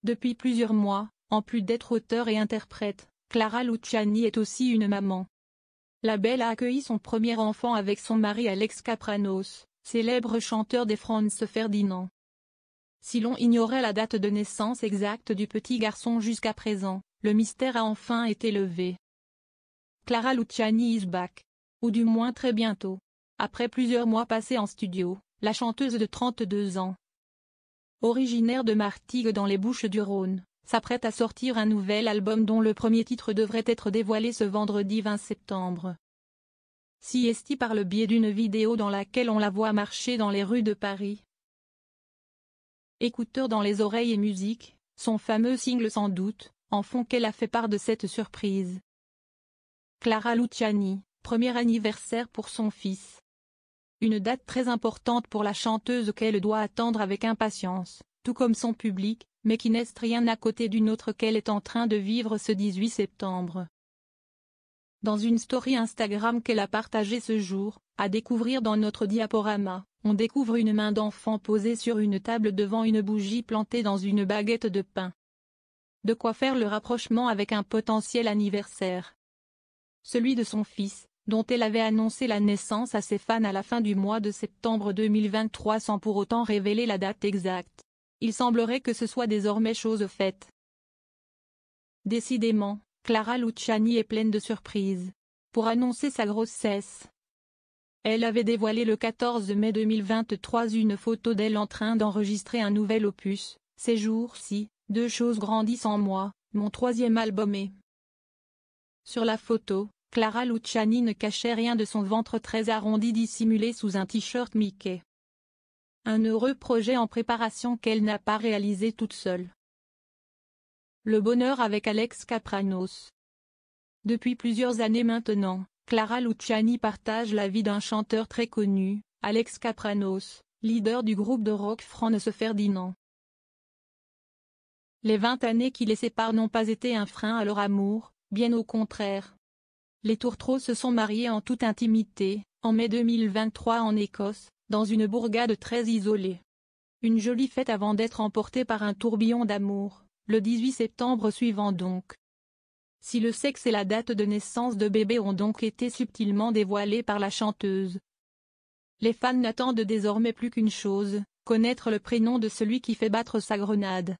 Depuis plusieurs mois, en plus d'être auteure et interprète, Clara Luciani est aussi une maman. La belle a accueilli son premier enfant avec son mari Alex Kapranos, célèbre chanteur des Franz Ferdinand. Si l'on ignorait la date de naissance exacte du petit garçon jusqu'à présent, le mystère a enfin été levé. Clara Luciani is back. Ou du moins très bientôt. Après plusieurs mois passés en studio, la chanteuse de 32 ans, originaire de Martigues dans les Bouches-du-Rhône, s'apprête à sortir un nouvel album dont le premier titre devrait être dévoilé ce vendredi 20 septembre. Siesti par le biais d'une vidéo dans laquelle on la voit marcher dans les rues de Paris. Écouteurs dans les oreilles et musique, son fameux single sans doute, en font qu'elle a fait part de cette surprise. Clara Luciani, premier anniversaire pour son fils. Une date très importante pour la chanteuse qu'elle doit attendre avec impatience, tout comme son public, mais qui n'est rien à côté d'une autre qu'elle est en train de vivre ce 18 septembre. Dans une story Instagram qu'elle a partagée ce jour, à découvrir dans notre diaporama, on découvre une main d'enfant posée sur une table devant une bougie plantée dans une baguette de pain. De quoi faire le rapprochement avec un potentiel anniversaire. Celui de son fils, dont elle avait annoncé la naissance à ses fans à la fin du mois de septembre 2023 sans pour autant révéler la date exacte. Il semblerait que ce soit désormais chose faite. Décidément, Clara Luciani est pleine de surprises. Pour annoncer sa grossesse, elle avait dévoilé le 14 mai 2023 une photo d'elle en train d'enregistrer un nouvel opus. Ces jours-ci, deux choses grandissent en moi, mon troisième album est. Sur la photo, Clara Luciani ne cachait rien de son ventre très arrondi dissimulé sous un t-shirt Mickey. Un heureux projet en préparation qu'elle n'a pas réalisé toute seule. Le bonheur avec Alex Kapranos. Depuis plusieurs années maintenant, Clara Luciani partage la vie d'un chanteur très connu, Alex Kapranos, leader du groupe de rock Franz Ferdinand. Les 20 années qui les séparent n'ont pas été un frein à leur amour, bien au contraire. Les tourtereaux se sont mariés en toute intimité, en mai 2023 en Écosse, dans une bourgade très isolée. Une jolie fête avant d'être emportés par un tourbillon d'amour, le 18 septembre suivant donc. Si le sexe et la date de naissance de bébé ont donc été subtilement dévoilés par la chanteuse, les fans n'attendent désormais plus qu'une chose, connaître le prénom de celui qui fait battre sa grenade.